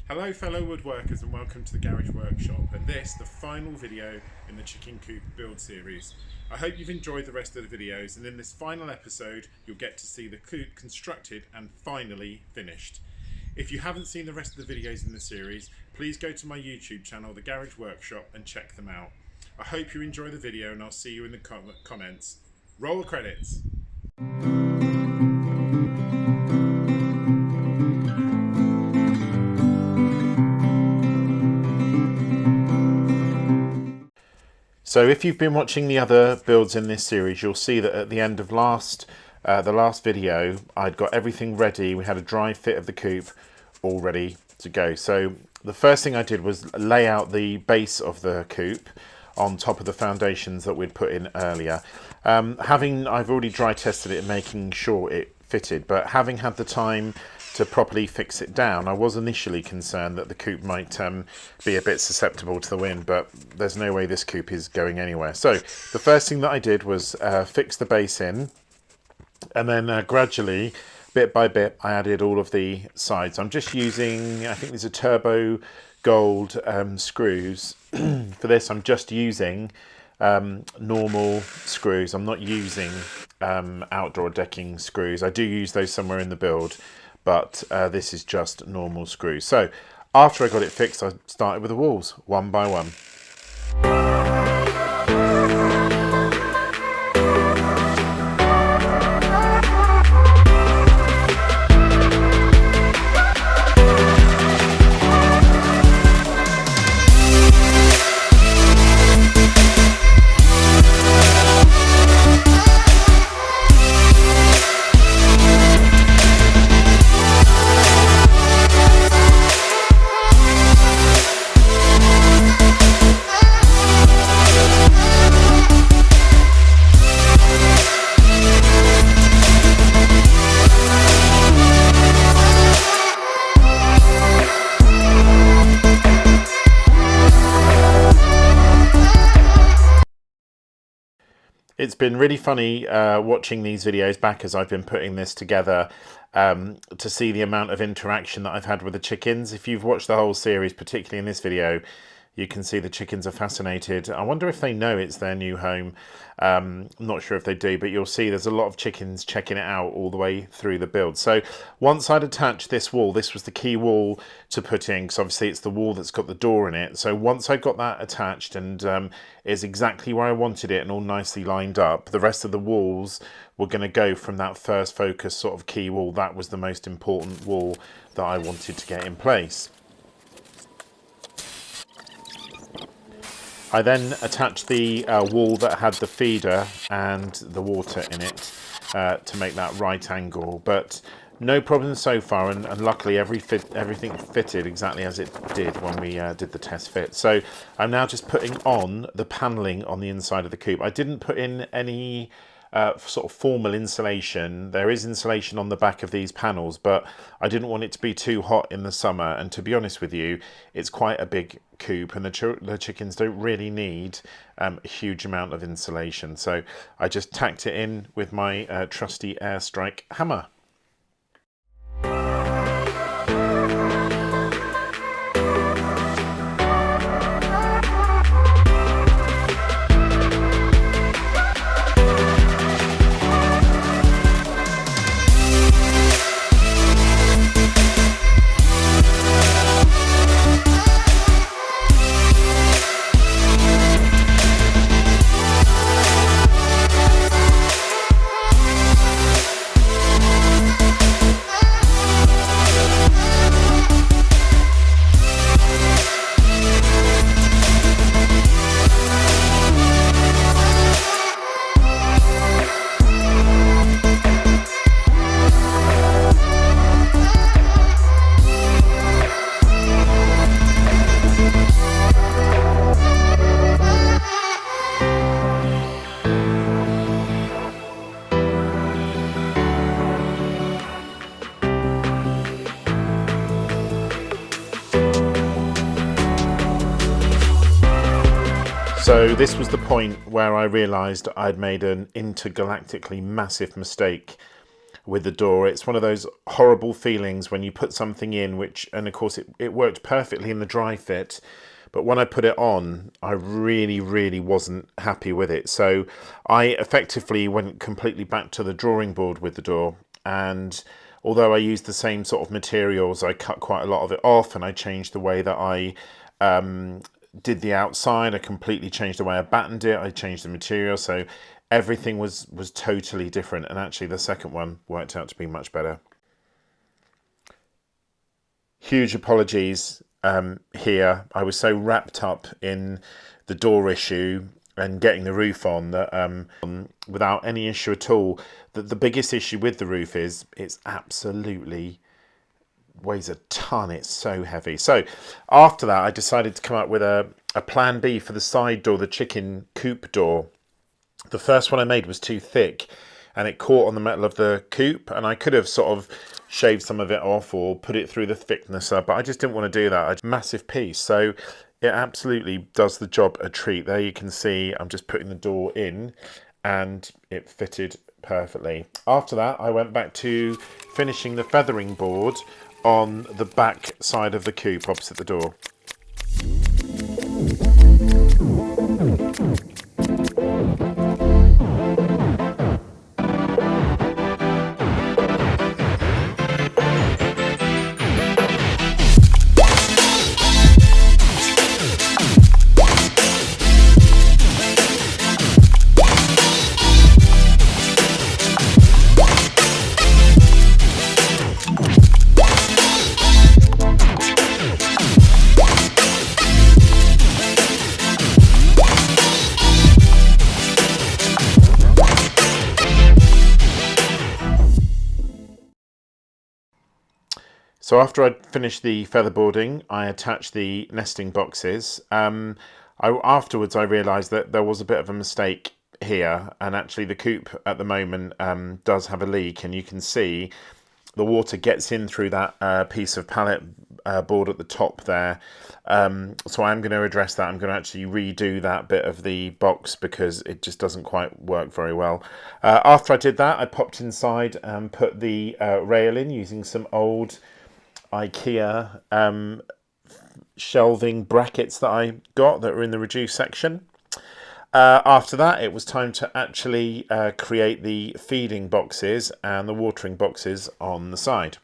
Hello fellow woodworkers and welcome to the Garage Workshop, and this, the final video in the chicken coop build series. I hope you've enjoyed the rest of the videos, and in this final episode you'll get to see the coop constructed and finally finished. If you haven't seen the rest of the videos in the series, please go to my YouTube channel, The Garage Workshop, and check them out. I hope you enjoy the video and I'll see you in the comments. Roll the credits! So if you've been watching the other builds in this series, you'll see that at the end of the last video, I'd got everything ready. We had a dry fit of the coop all ready to go. So the first thing I did was lay out the base of the coop on top of the foundations that we'd put in earlier. I've already dry tested it and making sure it fitted, but having had the time to properly fix it down, I was initially concerned that the coop might be a bit susceptible to the wind, but there's no way this coop is going anywhere. So the first thing that I did was fix the base in, and then gradually, bit by bit, I added all of the sides. I'm just using, I think these are turbo gold screws. For this, I'm just using normal screws. I'm not using outdoor decking screws. I do use those somewhere in the build, but this is just normal screws. So after I got it fixed, I started with the walls one by one. It's been really funny watching these videos back as I've been putting this together to see the amount of interaction that I've had with the chickens. If you've watched the whole series, particularly in this video, you can see the chickens are fascinated. I wonder if they know it's their new home. I'm not sure if they do, but you'll see there's a lot of chickens checking it out all the way through the build. So once I'd attached this wall, this was the key wall to put in, because obviously it's the wall that's got the door in it. So once I got that attached and is exactly where I wanted it and all nicely lined up, the rest of the walls were going to go from that first focus sort of key wall. That was the most important wall that I wanted to get in place. I then attached the wall that had the feeder and the water in it to make that right angle, but no problems so far, and luckily everything fitted exactly as it did when we did the test fit. So I'm now just putting on the paneling on the inside of the coop. I didn't put in any sort of formal insulation. There is insulation on the back of these panels, but I didn't want it to be too hot in the summer, and to be honest with you, it's quite a big coop and the chickens don't really need a huge amount of insulation. So I just tacked it in with my trusty airstrike hammer. So this was the point where I realised I'd made an intergalactically massive mistake with the door. It's one of those horrible feelings when you put something in, and of course it worked perfectly in the dry fit, but when I put it on, I really wasn't happy with it. So I effectively went completely back to the drawing board with the door, and although I used the same sort of materials, I cut quite a lot of it off, and I changed the way that I did the outside. I completely changed the way I battened it. I changed the material, so everything was totally different, and actually the second one worked out to be much better. Huge apologies here. I was so wrapped up in the door issue and getting the roof on that without any issue at all. The biggest issue with the roof is it's absolutely weighs a ton. It's so heavy. So after that, I decided to come up with a plan B for the side door, the chicken coop door. The first one I made was too thick and it caught on the metal of the coop, and I could have sort of shaved some of it off or put it through the thicknesser, but I just didn't want to do that. A massive piece. So it absolutely does the job a treat. There you can see I'm just putting the door in and it fitted perfectly. After that, I went back to finishing the feathering board on the back side of the coop opposite the door. So after I'd finished the featherboarding, I attached the nesting boxes. Afterwards I realised that there was a bit of a mistake here, and actually the coop at the moment does have a leak, and you can see the water gets in through that piece of pallet board at the top there. So I'm going to address that. I'm going to actually redo that bit of the box because it just doesn't quite work very well. After I did that, I popped inside and put the rail in using some old IKEA shelving brackets that I got that were in the reduced section. After that, it was time to actually create the feeding boxes and the watering boxes on the side.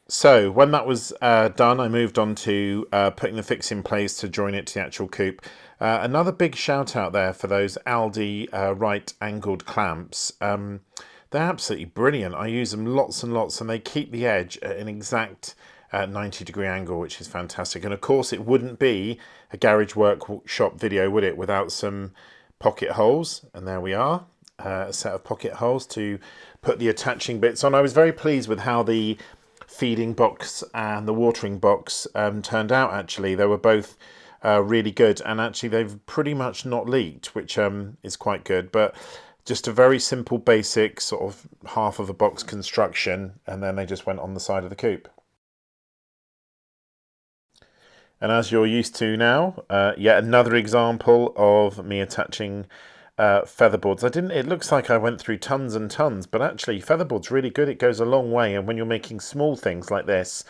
So when that was done, I moved on to putting the fix in place to join it to the actual coop. Another big shout out there for those Aldi right angled clamps. They're absolutely brilliant. I use them lots and lots, and they keep the edge at an exact 90-degree angle, which is fantastic. And of course it wouldn't be a garage workshop video, would it, without some pocket holes. And there we are, a set of pocket holes to put the attaching bits on. I was very pleased with how the feeding box and the watering box turned out. Actually, they were both really good, and actually they've pretty much not leaked, which is quite good. But just a very simple basic sort of half of a box construction, and then they just went on the side of the coop. And as you're used to now, yet another example of me attaching featherboards. It looks like I went through tons and tons, but actually featherboard's really good. It goes a long way, and when you're making small things like this,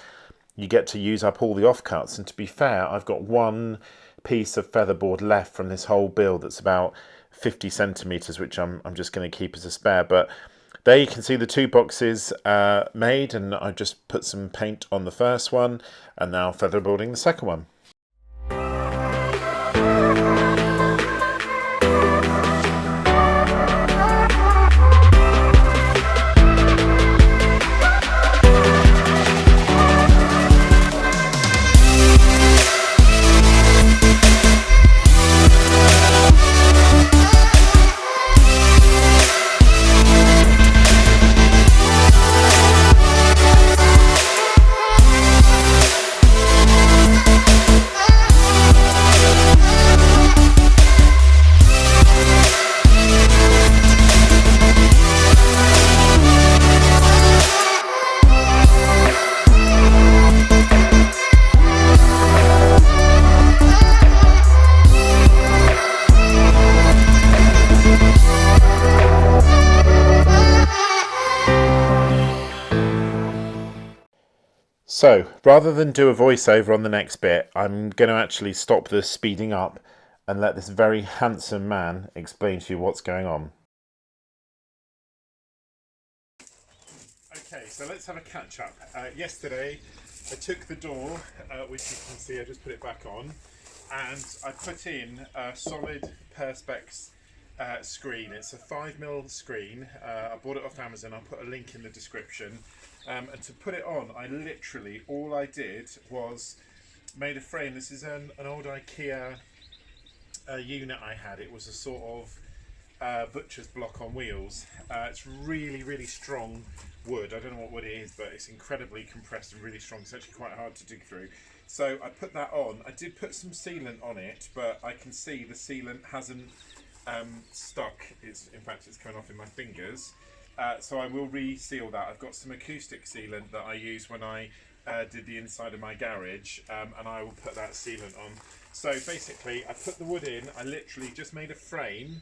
you get to use up all the offcuts. And to be fair, I've got one piece of featherboard left from this whole build that's about 50 centimeters, which I'm just going to keep as a spare. But there you can see the two boxes made, and I just put some paint on the first one, and now featherboarding the second one. So rather than do a voiceover on the next bit, I'm going to actually stop the speeding up and let this very handsome man explain to you what's going on. Okay, so let's have a catch up. Yesterday I took the door, which you can see, I just put it back on, and I put in a solid Perspex screen. It's a 5mm screen. I bought it off Amazon. I'll put a link in the description. And to put it on, I literally, all I did was made a frame. This is an old IKEA unit I had. It was a sort of butcher's block on wheels. It's really strong wood. I don't know what wood it is, but it's incredibly compressed and really strong. It's actually quite hard to dig through. So I put that on. I did put some sealant on it, but I can see the sealant hasn't stuck. In fact, it's coming off in my fingers. So I will reseal that. I've got some acoustic sealant that I use when I did the inside of my garage, and I will put that sealant on. So basically, I put the wood in. I literally just made a frame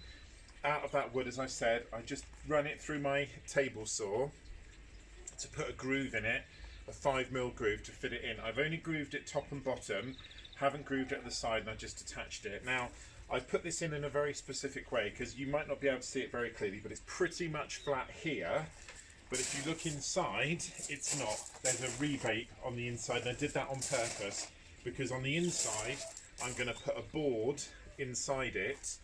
out of that wood, as I said. I just run it through my table saw to put a groove in it, a 5mm groove to fit it in. I've only grooved it top and bottom, haven't grooved it at the side, and I just attached it. Now, I've put this in a very specific way because you might not be able to see it very clearly, but it's pretty much flat here. But if you look inside, it's not. There's a rebate on the inside, and I did that on purpose because on the inside, I'm going to put a board inside it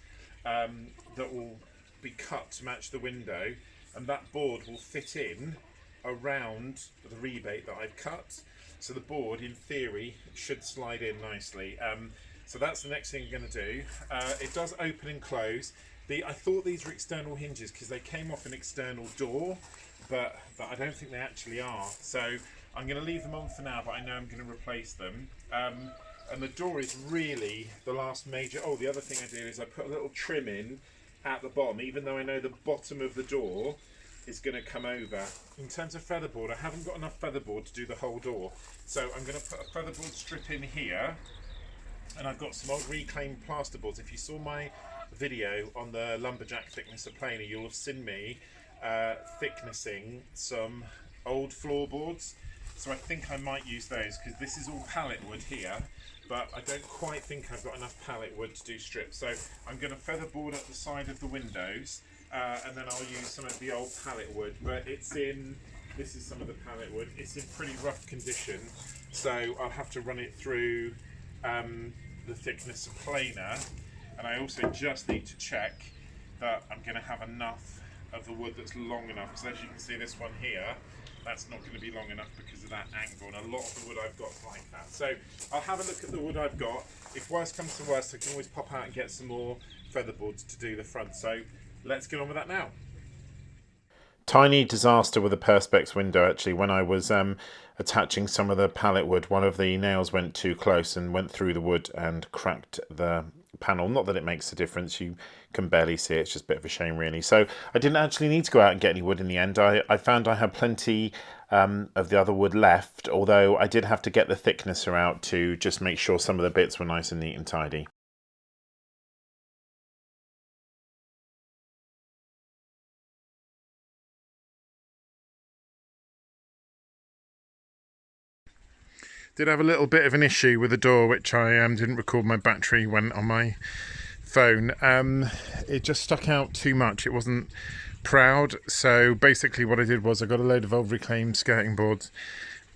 that will be cut to match the window, and that board will fit in around the rebate that I've cut. So the board, in theory, should slide in nicely. So that's the next thing I'm going to do. It does open and close. I thought these were external hinges because they came off an external door, but I don't think they actually are. So I'm going to leave them on for now, but I know I'm going to replace them. And the door is really the last major... Oh, the other thing I did is I put a little trim in at the bottom, even though I know the bottom of the door is going to come over. In terms of featherboard, I haven't got enough featherboard to do the whole door. So I'm going to put a featherboard strip in here. And I've got some old reclaimed plasterboards. If you saw my video on the lumberjack thicknesser planer, you'll have seen me thicknessing some old floorboards. So I think I might use those because this is all pallet wood here, but I don't quite think I've got enough pallet wood to do strips. So I'm going to featherboard up the side of the windows, and then I'll use some of the old pallet wood. But this is some of the pallet wood. It's in pretty rough condition, so I'll have to run it through the thickness of planer, and I also just need to check that I'm going to have enough of the wood that's long enough, because as you can see, this one here, that's not going to be long enough because of that angle, and a lot of the wood I've got is like that. So I'll have a look at the wood I've got. If worst comes to worst, I can always pop out and get some more featherboards to do the front. So let's get on with that now. Tiny disaster with a Perspex window, actually. When I was attaching some of the pallet wood, one of the nails went too close and went through the wood and cracked the panel. Not that it makes a difference, you can barely see it, it's just a bit of a shame really. So I didn't actually need to go out and get any wood in the end. I found I had plenty of the other wood left, although I did have to get the thicknesser out to just make sure some of the bits were nice and neat and tidy. Did have a little bit of an issue with the door, which I didn't record my battery when on my phone. It just stuck out too much. It wasn't proud. So basically what I did was I got a load of old reclaimed skirting boards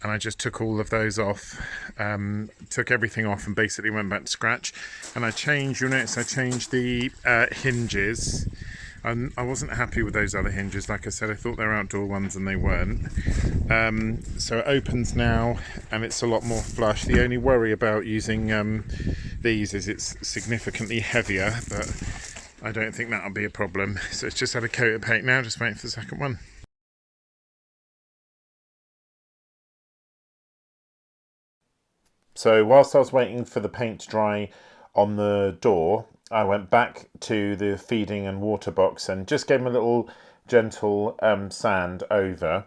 and I just took all of those off, took everything off and basically went back to scratch. And I changed, you'll notice I changed the hinges. I wasn't happy with those other hinges. Like I said, I thought they were outdoor ones and they weren't. So it opens now and it's a lot more flush. The only worry about using these is it's significantly heavier, but I don't think that'll be a problem. So it's just had a coat of paint now, just waiting for the second one. So whilst I was waiting for the paint to dry on the door, I went back to the feeding and water box and just gave them a little gentle sand over,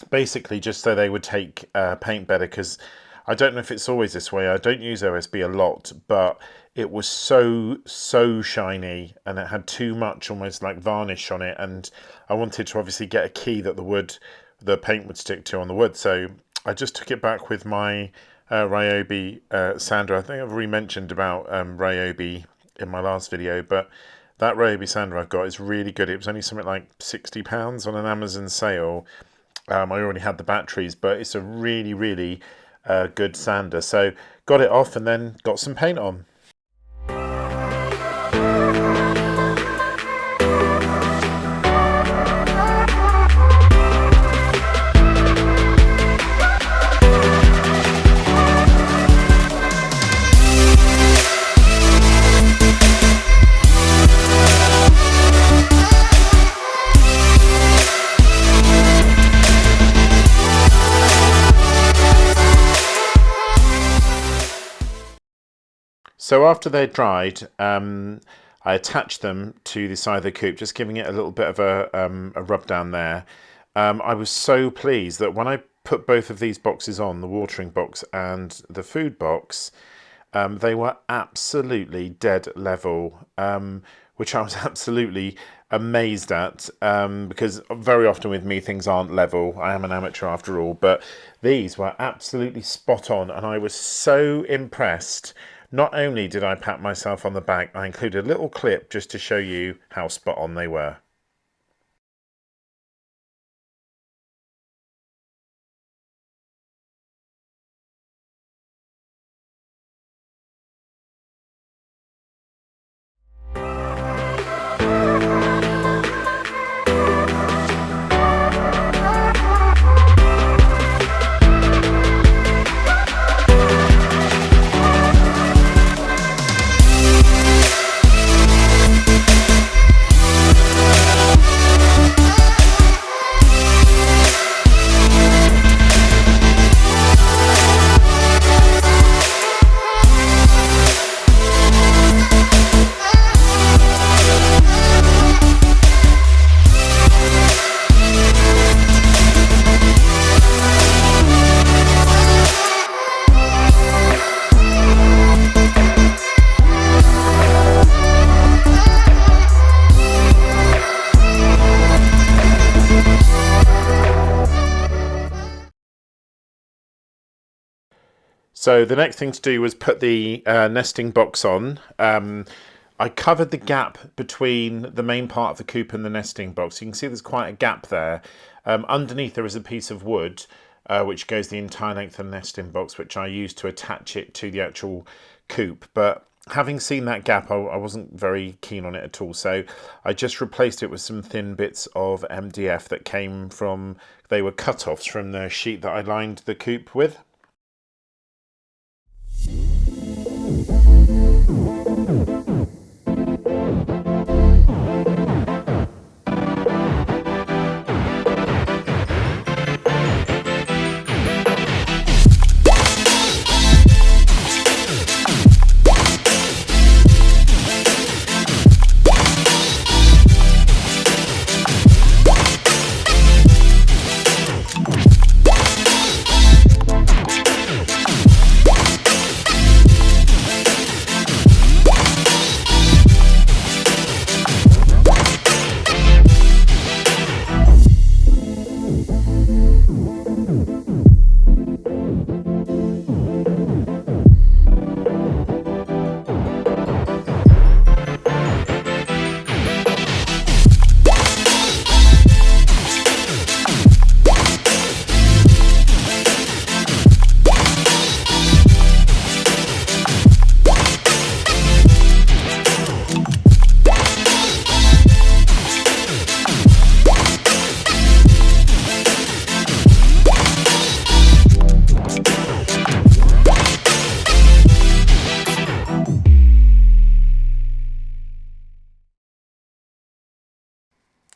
basically just so they would take paint better, because I don't know if it's always this way. I don't use OSB a lot, but it was so shiny and it had too much almost like varnish on it, and I wanted to obviously get a key that the paint would stick to on the wood. So I just took it back with my Ryobi sander. I think I've already mentioned about Ryobi in my last video, but that Ryobi sander I've got is really good. It was only something like £60 on an Amazon sale. I already had the batteries, but it's a really, really good sander. So got it off and then got some paint on. So after they're dried, I attached them to the side of the coop, just giving it a little bit of a rub down there. I was so pleased that when I put both of these boxes on, the watering box and the food box, they were absolutely dead level, which I was absolutely amazed at, because very often with me things aren't level. I am an amateur after all, but these were absolutely spot on, and I was so impressed. Not only did I pat myself on the back, I included a little clip just to show you how spot on they were. So the next thing to do was put the nesting box on. I covered the gap between the main part of the coop and the nesting box. You can see there's quite a gap there. Underneath there is a piece of wood which goes the entire length of the nesting box, which I used to attach it to the actual coop. But having seen that gap, I wasn't very keen on it at all. So I just replaced it with some thin bits of MDF that came from, they were cut-offs from the sheet that I lined the coop with.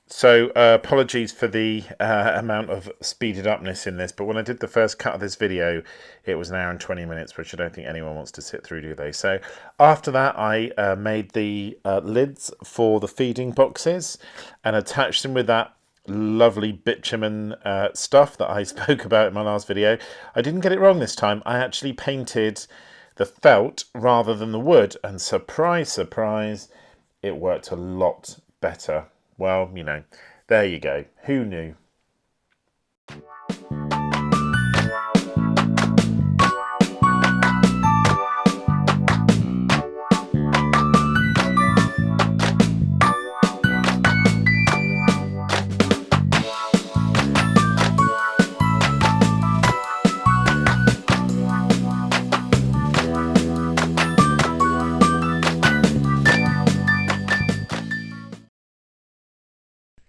So apologies for the amount of speeded upness in this, but when I did the first cut of this video, it was an hour and 20 minutes, which I don't think anyone wants to sit through, do they? So after that, I made the lids for the feeding boxes and attached them with that lovely bitumen stuff that I spoke about in my last video. I didn't get it wrong this time. I actually painted the felt rather than the wood, and surprise, surprise, it worked a lot better. Well, you know, there you go. Who knew?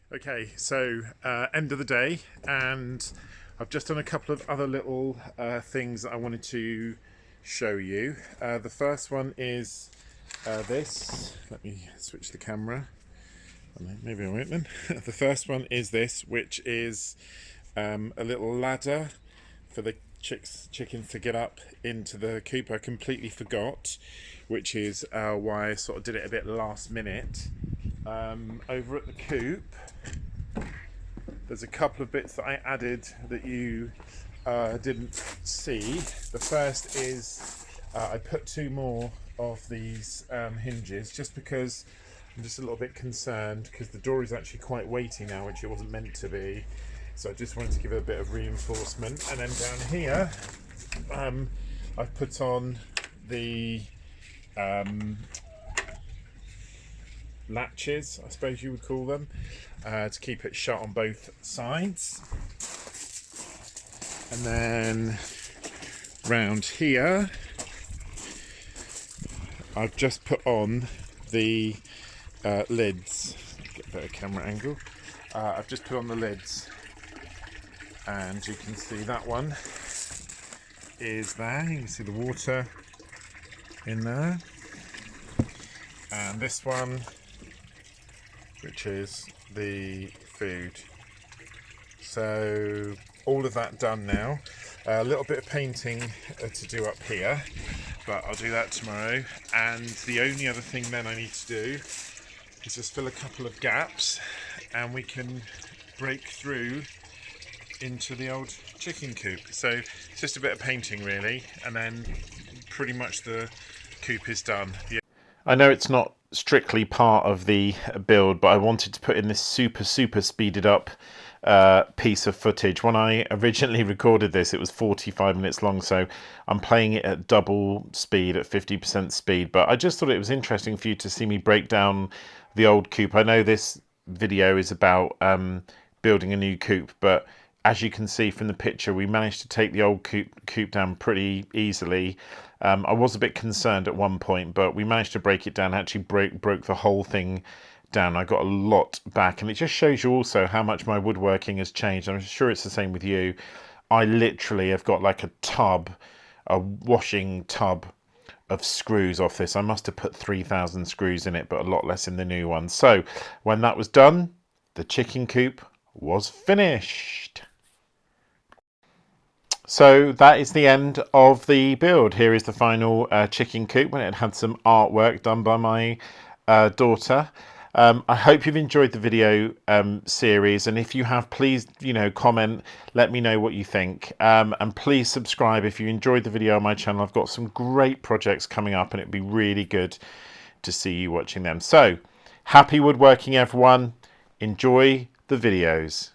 Okay, so end of the day, and I've just done a couple of other little things that I wanted to show you. The first one is this. Let me switch the camera. Maybe I won't then. The first one is this, which is a little ladder for the chickens to get up into the coop. I completely forgot, which is why I sort of did it a bit last minute. Over at the coop, there's a couple of bits that I added that you didn't see. The first is I put 2 more of these hinges, just because I'm just a little bit concerned, because the door is actually quite weighty now, which it wasn't meant to be. So I just wanted to give it a bit of reinforcement. And then down here, I've put on the latches, I suppose you would call them, to keep it shut on both sides. And then round here, I've just put on the lids. Get a better camera angle. I've just put on the lids, and you can see that one is there. You can see the water in there, and this one, which is the food. So all of that done now. A little bit of painting to do up here, but I'll do that tomorrow. And the only other thing then I need to do is just fill a couple of gaps, and we can break through into the old chicken coop. So it's just a bit of painting really, and then pretty much the coop is done. I know it's not strictly part of the build, but I wanted to put in this super speeded up piece of footage. When I originally recorded this, it was 45 minutes long, so I'm playing it at double speed, at 50% speed. But I just thought it was interesting for you to see me break down the old coop. I know this video is about building a new coop, but as you can see from the picture, we managed to take the old coop down pretty easily. I was a bit concerned at one point, but we managed to break it down, actually broke the whole thing down. I got a lot back, and it just shows you also how much my woodworking has changed. I'm sure it's the same with you. I literally have got like a washing tub of screws off this. I must have put 3,000 screws in it, but a lot less in the new one. So when that was done, the chicken coop was finished. So that is the end of the build. Here is the final chicken coop, when it had some artwork done by my daughter. I hope you've enjoyed the video series, and if you have, please, comment, let me know what you think, and please subscribe if you enjoyed the video on my channel. I've got some great projects coming up, and it'd be really good to see you watching them. So happy woodworking, everyone. Enjoy the videos.